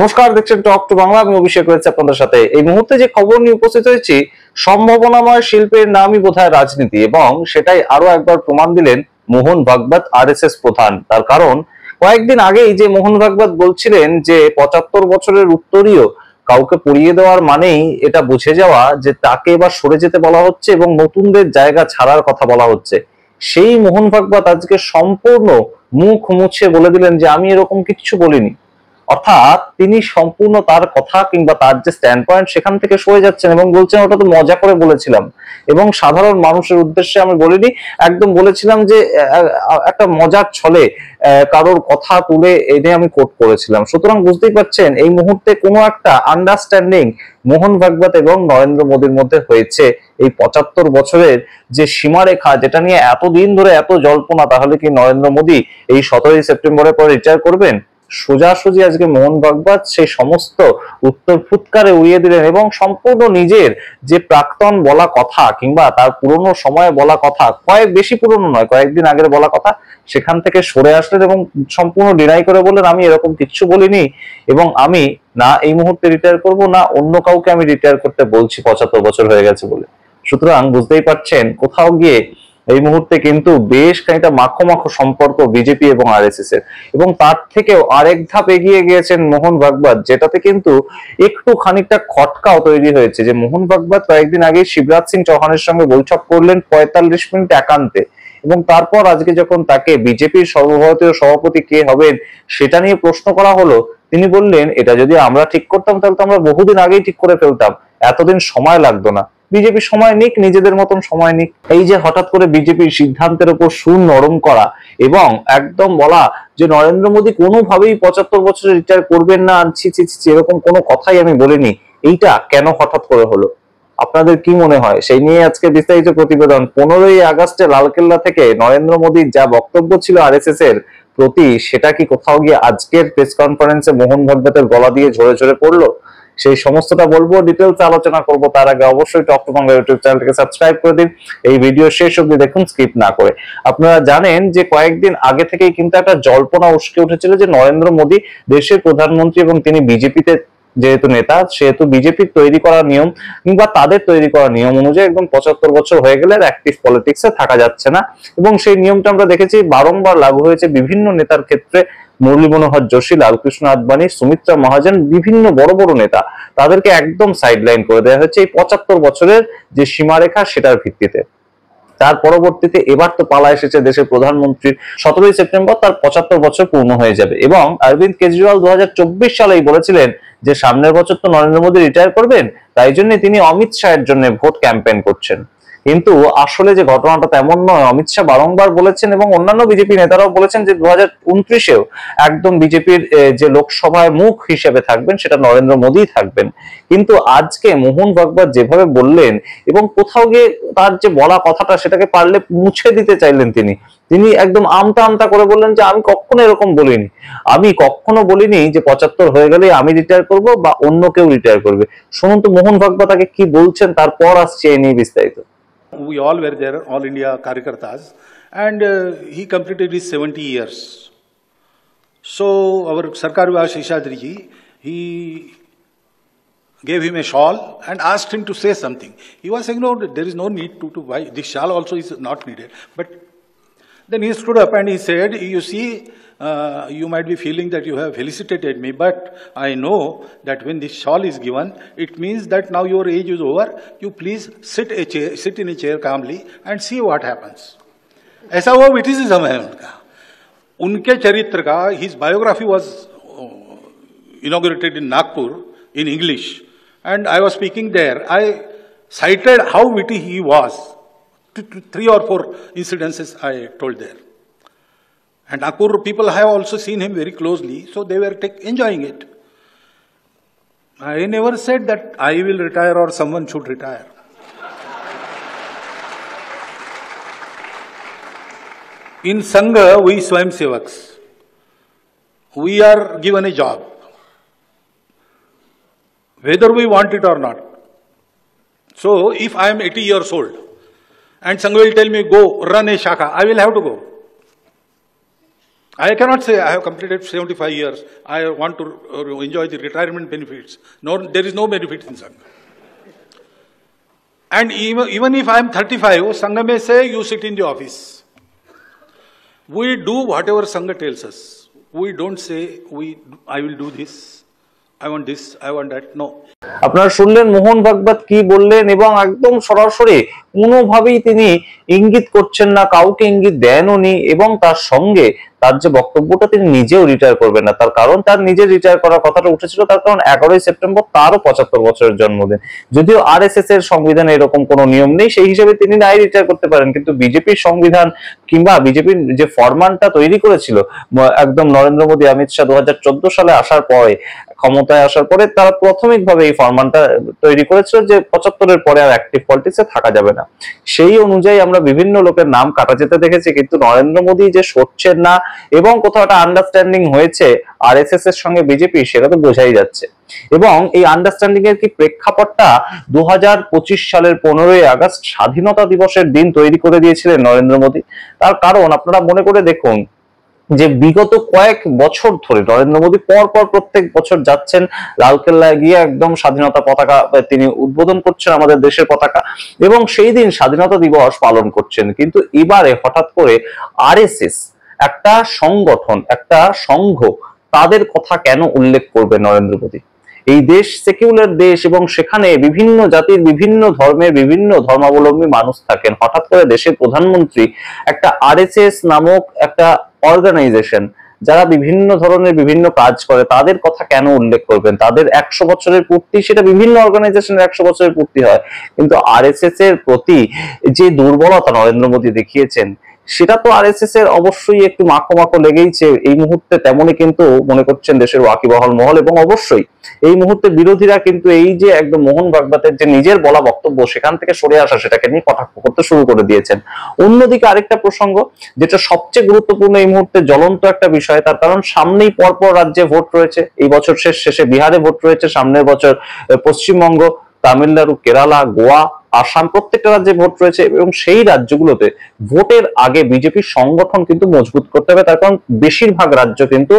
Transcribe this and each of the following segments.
নমস্কার, দেখছেন talk to Bangla. আমি অভিষেক রয়েছে আপনাদের সাথে। এই মুহূর্তে যে খবর নিয়ে উপস্থিত হয়েছি, সম্ভাবনাময় শিল্পের নামই বোধহয় রাজনীতি, এবং সেটাই আরো একবার প্রমাণ দিলেন মোহন ভাগবত, আরএসএস প্রধান। তার কারণ, কয়েকদিন আগেই যে মোহন ভাগবত বলছিলেন যে 75 বছরের উত্তরীয় কাউকে পড়িয়ে দেওয়ার মানেই এটা বুঝে যাওয়া যে তাকে এবার সরে যেতে বলা হচ্ছে এবং নতুনদের জায়গা ছাড়ার কথা বলা হচ্ছে, সেই মোহন ভাগবত আজকে সম্পূর্ণ মুখ মুছে বলে দিলেন যে আমি এরকম কিছু বলিনি। অর্থাৎ তিনি সম্পূর্ণ তার কথা কিংবা তার যে স্ট্যান্ড পয়েন্ট সেখান থেকে সরে যাচ্ছেন এবং বলছেন ওটা তো মজা করে বলেছিলাম এবং সাধারণ মানুষের উদ্দেশ্যে আমি বলিনি, একদম বলেছিলাম যে একটা মজার ছলে কারোর কথা তুলে এনে আমি কোট করেছিলাম। সুতরাং বুঝতেই পারছেন এই মুহূর্তে কোনো একটা আন্ডারস্ট্যান্ডিং মোহন ভাগবত এবং নরেন্দ্র মোদীর মধ্যে হয়েছে। এই 75 বছরের যে সীমারেখা, যেটা নিয়ে এতদিন ধরে এত জল্পনা, তাহলে কি নরেন্দ্র মোদী এই 17 সেপ্টেম্বরের পর রিটায়ার করবেন? সোজাসুজি আজকে মোহন ভাগবত সেই সমস্ত উত্তর ফুৎকারে উড়িয়ে দিলেন এবং সম্পূর্ণ নিজের যে প্রাক্তন বলা কথা কিংবা তার পুরনো সময়ে বলা কথা, বেশি পুরনো নয়, কয়েকদিন আগের বলা কথা, সেখান থেকে সরে আসলেন এবং সম্পূর্ণ ডিনাই করে বললেন আমি এরকম কিচ্ছু বলিনি এবং আমি না এই মুহূর্তে রিটায়ার করব, না অন্য কাউকে আমি রিটায়ার করতে বলছি 75 বছর হয়ে গেছে বলে। সুতরাং বুঝতেই পারছেন কোথাও গিয়ে এই মুহূর্তে কিন্তু বেশ খানিকটা মাখো মাখো সম্পর্ক বিজেপি এবং আরএসএস এর, এবং তার থেকেও আরেক ধাপ এগিয়ে গিয়েছেন মোহন ভাগবত, যেটাতে কিন্তু একটু খানিকটা খটকাও তৈরি হয়েছে। যে মোহন ভাগবত কয়েকদিন আগে শিবরাজ সিং চৌহানের সঙ্গে বৈঠক করলেন 45 মিনিট একান্তে, এবং তারপর আজকে যখন তাকে বিজেপির সর্বভারতীয় সভাপতি কে হবেন সেটা নিয়ে প্রশ্ন করা হলো, তিনি বললেন এটা যদি আমরা ঠিক করতাম তাহলে তো আমরা বহুদিন আগেই ঠিক করে ফেলতাম, এতদিন সময় লাগতো না। বিজেপি সময় নিক, নিজেদের মতন সময় নিক। এই যে হঠাৎ করে বিজেপির সিদ্ধান্তের উপর সুর নরম করা এবং একদম বলা যে নরেন্দ্র মোদী কোনোভাবেই 75 বছরে রিটায়ার করবেন না, এরকম কোনো কথাই আমি বলিনি, এইটা কেন হঠাৎ করে হলো? আপনাদের কি মনে হয়? সেই নিয়ে আজকে বিস্তারিত প্রতিবেদন। 15ই আগস্টে লালকেল্লা থেকে নরেন্দ্র মোদীর যা বক্তব্য ছিল আরএসএস এর প্রতি, সেটা কি কোথাও গিয়ে আজকের প্রেস কনফারেন্সে মোহন ভাগবতের গলা দিয়ে ঝরে ঝরে পড়লো? সেই সমস্তটা বলবো, ডিটেলস আলোচনা করবো। তার আগে অবশ্যই টক টু বাংলা ইউটিউব চ্যানেলটিকে সাবস্ক্রাইব করে দিন, এই ভিডিও শেষ অবধি দেখুন, স্কিপ না করে। আপনারা জানেন যে কয়েকদিন আগে থেকেই কিন্তু একটা জল্পনা উস্কে উঠেছিল যে নরেন্দ্র মোদী দেশের প্রধানমন্ত্রী এবং তিনি বিজেপিতে যেহেতু নেতা, সেহেতু বিজেপির তৈরি করা নিয়ম কিংবা তাদের তৈরি করা নিয়ম অনুযায়ী একদম 75 বছর হয়ে গেলে অ্যাক্টিভ পলিটিক্সে থাকা যাচ্ছে না, এবং সেই নিয়মটা আমরা দেখেছি বারংবার লাগু হয়েছে বিভিন্ন নেতার ক্ষেত্রে। মুরলী মনোহর যোশী, লালকৃষ্ণ আদবানি, সুমিত্রা মহাজন, বিভিন্ন বড় বড় নেতা, তাদেরকে একদম সাইডলাইন করে দেওয়া হয়েছে এই 75 বছরের যে সীমারেখা সেটার ভিত্তিতে। তার পরবর্তীতে এবার তো পালা এসেছে দেশের প্রধানমন্ত্রীর। 17 সেপ্টেম্বর তার 75 বছর পূর্ণ হয়ে যাবে, এবং অরবিন্দ কেজরিওয়াল 2024 সালেই বলেছিলেন যে সামনের বছর তো নরেন্দ্র মোদী রিটায়ার করবেন, তাই জন্য তিনি অমিত শাহের জন্য ভোট ক্যাম্পেইন করছেন। কিন্তু আসলে যে ঘটনাটা তেমন নয়। অমিত শাহ বারংবার বলেছেন এবং অন্যান্য বিজেপি নেতারাও বলেছেন যে 2029-এও একদম বিজেপির যে লোকসভায় মুখ হিসেবে থাকবেন সেটা নরেন্দ্র মোদী থাকবেন। কিন্তু আজকে মোহন ভাগবত যেভাবে বললেন এবং কোথাও গিয়ে তার যে বলা কথাটা সেটাকে পারলে মুছে দিতে চাইলেন, তিনি একদম আমতা আমতা করে বললেন যে আমি কখনো এরকম বলিনি, আমি কখনো বলিনি যে 75 হয়ে গেলে আমি রিটায়ার করব বা অন্য কেউ রিটায়ার করবে। শুনুন তো মোহন ভাগবত আগে কি বলছেন, তারপর আসছে এই নিয়ে বিস্তারিত। We all were there, all India Karyakartas, and he completed his 70 years. So our Sarkar Vivas Sheshadri ji, he gave him a shawl and asked him to say something. He was saying, no, there is no need to buy. This shawl also is not needed. But then he stood up and he said, you see, you might be feeling that you have felicitated me, but I know that when this shawl is given, it means that now your age is over. You please sit in a chair calmly and see what happens. ऐसा वो विटिसिज्म है उनका, उनके चरित्र का. His biography was inaugurated in Nagpur in English, and I was speaking there. I cited how witty he was. 3 or 4 incidences I told there. And Nagpur people have also seen him very closely, so they were enjoying it. I never said that I will retire or someone should retire. In Sangha, we Swayamsevaks, we are given a job, whether we want it or not. So if I am 80 years old and Sangha will tell me, go run a shaka, I will have to go. I cannot say I have completed 75 years. I want to enjoy the retirement benefits. No, there is no benefit in Sangha. And even if I am 35, Sangha may say you sit in the office. We do whatever Sangha tells us. We don't say I will do this, I want this, I want that. No. আপনারা শুনলেন মোহন ভাগবত কি বললেন, এবং একদম সরাসরি কোনোভাবেই তিনি ইঙ্গিত করছেন না, কাউকে ইঙ্গিত দেনওনি, এবং তার সঙ্গে তার যে বক্তব্যটা তিনি নিজেও রিটায়ার করবেন না, তার কারণ তার নিজে রিটায়ার করার কথাটা উঠেছিল, তার কারণ 11ই সেপ্টেম্বর তারও 75 বছরের জন্মদিন। যদিও আরএসএস এর সংবিধানে এরকম কোনো নিয়ম নেই, সেই হিসেবে তিনি নাই রিটায়ার করতে পারেন, কিন্তু বিজেপির সংবিধান কিংবা বিজেপির যে ফরমানটা তৈরি করেছিল একদম নরেন্দ্র মোদী অমিত শাহ 2014 সালে আসার পরে, ক্ষমতায় আসার পরে তারা প্রাথমিকভাবে এই ফরমানটা তৈরি করেছিল যে 75-এর পরে আর অ্যাক্টিভ পলিটিক্সে থাকা যাবে না। সেই অনুযায়ী আমরা বিভিন্ন লোকের নাম কাটা যেতে দেখেছি, কিন্তু নরেন্দ্র মোদী যে সরছেন না এবং কোথাও একটা আন্ডারস্ট্যান্ডিং হয়েছে আরএসএস এর সঙ্গে বিজেপি, সেটা তো বোঝাই যাচ্ছে। এবং এই আন্ডারস্ট্যান্ডিং এর কি প্রেক্ষাপটটা 2025 সালের 15ই আগস্ট স্বাধীনতা দিবসের দিন তৈরি করে দিয়েছিলেন নরেন্দ্র মোদী। তার কারণ আপনারা মনে করে দেখুন যে বিগত কয়েক বছর ধরে নরেন্দ্র মোদী পরপর প্রত্যেক বছর যাচ্ছেন লালকেল্লায় গিয়ে একদম স্বাধীনতা পতাকা তিনি উদ্বোধন করছেন, আমাদের দেশের পতাকা, এবং সেই দিন স্বাধীনতা দিবস পালন করছেন। কিন্তু এবারে হঠাৎ করে আরএসএস একটা সংগঠন, একটা সংঘ, তাদের কথা কেন উল্লেখ করবে নরেন্দ্র মোদী? এই দেশ সেকুলার দেশ এবং সেখানে বিভিন্ন জাতির, বিভিন্ন ধর্মের, বিভিন্ন ধর্মাবলম্বী মানুষ থাকেন। হঠাৎ করে দেশের প্রধানমন্ত্রী একটা আরএসএস নামক একটা অর্গানাইজেশন, যারা বিভিন্ন ধরনের বিভিন্ন কাজ করে, তাদের কথা কেন উল্লেখ করবেন? তাদের 100 বছরের পূর্তি, সেটা বিভিন্ন অর্গানাইজেশনের 100 বছরের পূর্তি হয়, কিন্তু আরএসএস এর প্রতি যে দুর্বলতা নরেন্দ্র মোদী দেখিয়েছেন, সেটা তো আরএসএস এর অবশ্যই একটু মাখো মাখো লেগেইছে এই মুহূর্তে, তেমনই কিন্তু মনে করছেন দেশের ওয়াকিবহাল মহল। এবং অবশ্যই এই মুহূর্তে বিরোধীরা কিন্তু এই যে একদম মোহন ভাগবতের যে নিজের বলা বক্তব্য, সেখান থেকে সরে আসা, সেটাকে নিয়ে কটাক্ষ করতে শুরু করে দিয়েছেন। অন্যদিকে আরেকটা প্রসঙ্গ যেটা সবচেয়ে গুরুত্বপূর্ণ এই মুহূর্তে, জ্বলন্ত একটা বিষয়, তার কারণ সামনেই পরপর রাজ্যে ভোট রয়েছে। এই বছর শেষে বিহারে ভোট রয়েছে, সামনের বছর পশ্চিমবঙ্গ, তামিলনাড়ু, কেরালা, গোয়া, আসাম, প্রত্যেকটা রাজ্যে ভোট রয়েছে, এবং সেই রাজ্যগুলোতে ভোটের আগে বিজেপির সংগঠন কিন্তু মজবুত করতে হবে। তার কারণ বেশিরভাগ রাজ্য কিন্তু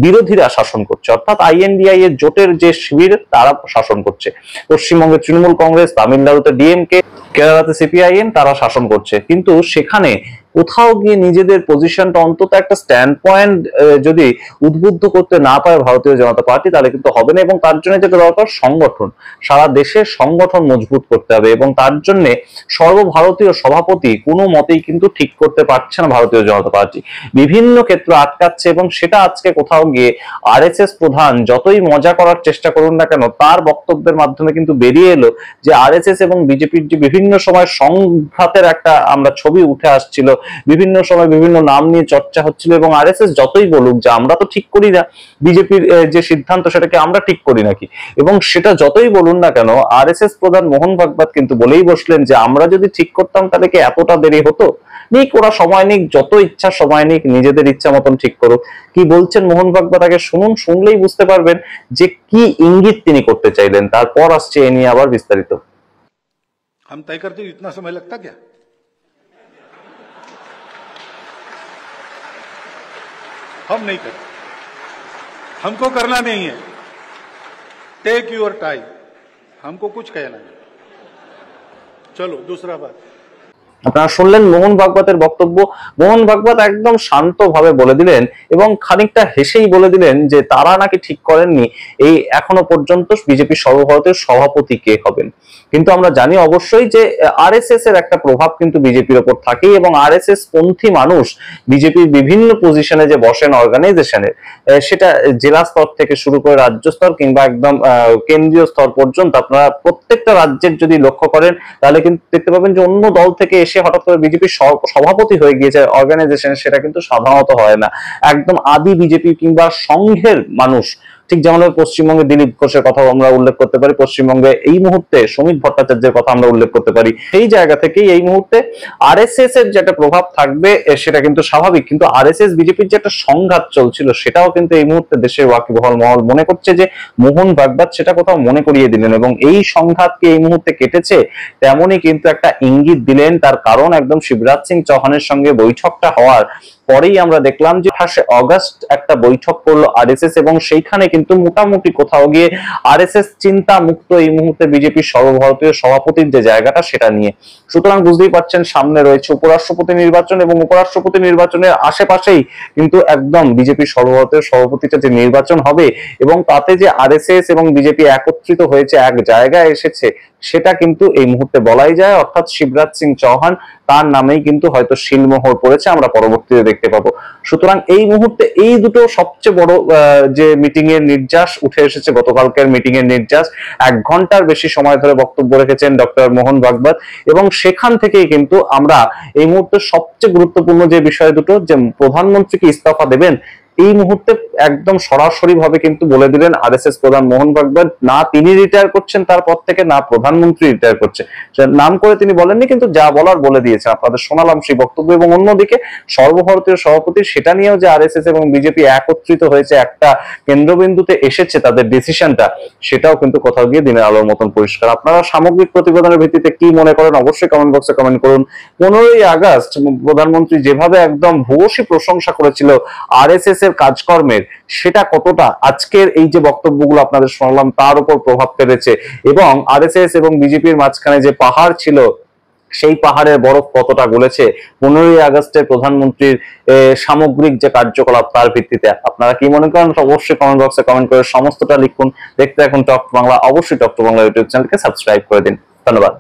বিরোধীরা শাসন করছে, অর্থাৎ আইএনডিআই এর জোটের যে শিবির, তারা শাসন করছে। পশ্চিমবঙ্গে তৃণমূল কংগ্রেস, তামিলনাড়ুতে ডিএমকে, কেরালাতে সিপিআইএম, তারা শাসন করছে। কিন্তু সেখানে কোথাও গিয়ে নিজেদের পজিশনটা, অন্তত একটা স্ট্যান্ড পয়েন্ট যদি উদ্বুদ্ধ করতে না পারে ভারতীয় জনতা পার্টি, তাহলে কিন্তু হবে না। এবং তার জন্য যেটা দরকার, সংগঠন, সারা দেশের সংগঠন মজবুত করতে হবে। এবং তার জন্য সর্বভারতীয় সভাপতি কোনো মতেই কিন্তু ঠিক করতে পারছে না ভারতীয় জনতা পার্টি, বিভিন্ন ক্ষেত্রে আটকাচ্ছে। এবং সেটা আজকে কোথাও গিয়ে আরএসএস প্রধান যতই মজা করার চেষ্টা করুন না কেন, তার বক্তব্যের মাধ্যমে কিন্তু বেরিয়ে এলো যে আরএসএস এবং বিজেপির যে বিভিন্ন সময় সংঘাতের একটা আমরা ছবি উঠে আসছিল, বিভিন্ন সময় বিভিন্ন নাম নিয়ে চর্চা হচ্ছিল, এবং আরএসএস যতই বলুক যে আমরা তো ঠিক করি না, বিজেপির যে সিদ্ধান্ত সেটাকে আমরা ঠিক করি নাকি, এবং সেটা যতই বলুন না কেন, আরএসএস প্রধান মোহন ভাগবত কিন্তু বলেই বসলেন যে আমরা যদি ঠিক করতাম তাহলে কি এতটা দেরি হতো? নিক, ওরা সময় নিক, যত ইচ্ছা সময় নিক, নিজেদের ইচ্ছা মতন ঠিক করুক। কি বলছেন মোহন ভাগবত আগে শুনুন, শুনলেই বুঝতে পারবেন যে কি ইঙ্গিত তিনি করতে চাইলেন। তারপর আসছে এ নিয়ে আবার বিস্তারিত। हम तय करते इतना समय लगता क्या? हम नहीं करते, हमको करना नहीं है। टेक योर टाइम, हमको कुछ कहना नहीं। चलो दूसरा बात, আপনারা শুনলেন মোহন ভাগবতের বক্তব্য। মোহন ভাগবত একদম শান্তভাবে বলে দিলেন এবং খানিকটা হেসেই বলে দিলেন যে তারা নাকি ঠিক করেননি এই এখনো পর্যন্ত বিজেপি সর্বভারতীয় সভাপতি কে হবেন। কিন্তু আমরা জানি অবশ্যই যে আরএসএস এর একটা প্রভাব কিন্তু বিজেপির ওপর থাকেই, এবং আরএসএস পন্থী মানুষ বিজেপির বিভিন্ন পজিশনে যে বসেন অর্গানাইজেশনের, সেটা জেলা স্তর থেকে শুরু করে রাজ্য স্তর কিংবা একদম কেন্দ্রীয় স্তর পর্যন্ত, আপনারা প্রত্যেকটা রাজ্যের যদি লক্ষ্য করেন তাহলে কিন্তু দেখতে পাবেন যে অন্য দল থেকে এসে হঠাৎ করে বিজেপির সভাপতি হয়ে গিয়েছে অর্গানাইজেশন, সেটা কিন্তু সাধারণত হয় না। একদম আদি বিজেপি কিংবা সংঘের মানুষ, ঠিক যেমন পশ্চিমবঙ্গে দিলীপ ঘোষের কথা আমরা উল্লেখ করতে পারি, পশ্চিমবঙ্গে এই মুহূর্তে শ্রমিক ভট্টাচার্যের কথা আমরা উল্লেখ করতে পারি, সেই জায়গা থেকেই এই মুহূর্তে আরএসএস এর যেটা প্রভাব থাকবে সেটা কিন্তু স্বাভাবিক। কিন্তু আরএসএস বিজেপির যে একটা সংঘাত চলছিল, সেটাও কিন্তু এই মুহূর্তে দেশের ওয়াকিবহাল মহল মনে করছে যে মোহন ভাগবত সেটা কোথাও মনে করিয়ে দিলেন, এবং এই সংঘাতকে এই মুহূর্তে কেটেছে তেমনই কিন্তু একটা ইঙ্গিত দিলেন। তার কারণ একদম শিবরাজ সিং চৌহানের সঙ্গে বৈঠকটা হওয়ার পরেই আমরা দেখলাম যে 28 অগস্ট একটা বৈঠক করলো আরএসএস, এবং সেইখানে কিন্তু মোটামুটি কোথাও গিয়ে আরএসএস চিন্তা মুক্ত এই মুহূর্তে বিজেপির সর্বভারতীয় সভাপতির যে জায়গাটা সেটা নিয়ে। সুতরাং বুঝতেই পারছেন সামনে রয়েছে উপরাষ্ট্রপতি নির্বাচন, এবং উপরাষ্ট্রপতি নির্বাচনের আশেপাশেই কিন্তু একদম বিজেপির সর্বভারতীয় সভাপতিটা যে নির্বাচন হবে, এবং তাতে যে আরএসএস এবং বিজেপি একত্রিত হয়েছে, এক জায়গায় এসেছে, সেটা কিন্তু এই মুহূর্তে বলাই যায়। অর্থাৎ শিবরাজ সিং চৌহান, তার নামেই কিন্তু হয়তো শিলমোহর পড়েছে, আমরা পরবর্তীতে দেখতে পাবো। সুতরাং এই মুহূর্তে এই দুটো সবচেয়ে বড় যে মিটিং এর নির্যাস উঠে এসেছে, গতকালকের মিটিং এর নির্যাস। 1 ঘন্টার বেশি সময় ধরে বক্তব্য রেখেছেন ডক্টর মোহন ভাগবত, এবং সেখান থেকেই কিন্তু আমরা এই মুহূর্তে সবচেয়ে গুরুত্বপূর্ণ যে বিষয় দুটো, যে প্রধানমন্ত্রী কি ইস্তফা দেবেন, এই মুহূর্তে একদম সরাসরি ভাবে কিন্তু বলে দিলেন আরএসএস প্রধান মোহন ভাগবত। না তিনি রিটায়ার করছেন তার পদ থেকে, না প্রধানমন্ত্রী রিটায়ার করছে, নাম করে তিনি বলেননি, কিন্তু যা বলার বলে দিয়েছেন। আপনাদের শোনালাম সেই বক্তব্য। এবং অন্যদিকে সর্বভারতীয় সভাপতি, সেটা নিয়েও যে আরএসএস এবং বিজেপি একত্রিত হয়েছে, একটা কেন্দ্রবিন্দুতে এসেছে তাদের ডিসিশনটা, সেটাও কিন্তু কোথাও গিয়ে দিনের আলোর মতন পরিষ্কার। আপনারা সামগ্রিক প্রতিবেদনের ভিত্তিতে কি মনে করেন অবশ্যই কমেন্ট বক্সে কমেন্ট করুন। 15ই আগস্ট প্রধানমন্ত্রী যেভাবে একদম ভূয়সী প্রশংসা করেছিল আরএসএস এর কাজকর্মের, সেটা কতটা আজকের এই যে বক্তব্যগুলো আপনাদের শোনালাম তার উপর প্রভাব ফেলেছে, এবং আরএসএস এবং বিজেপির মাঝখানে যে পাহাড় ছিল, সেই পাহাড়ের বরফ কতটা গলেছে 15ই আগস্টের প্রধানমন্ত্রীর সামগ্রিক যে কার্যকলাপ তার ভিত্তিতে। আপনারা কি মনে করেন অবশ্যই কমেন্ট বক্সে কমেন্ট করে সমস্তটা লিখুন। দেখতে এখন টক বাংলা, অবশ্যই টক বাংলা ইউটিউব চ্যানেলকে সাবস্ক্রাইব করে দিন। ধন্যবাদ।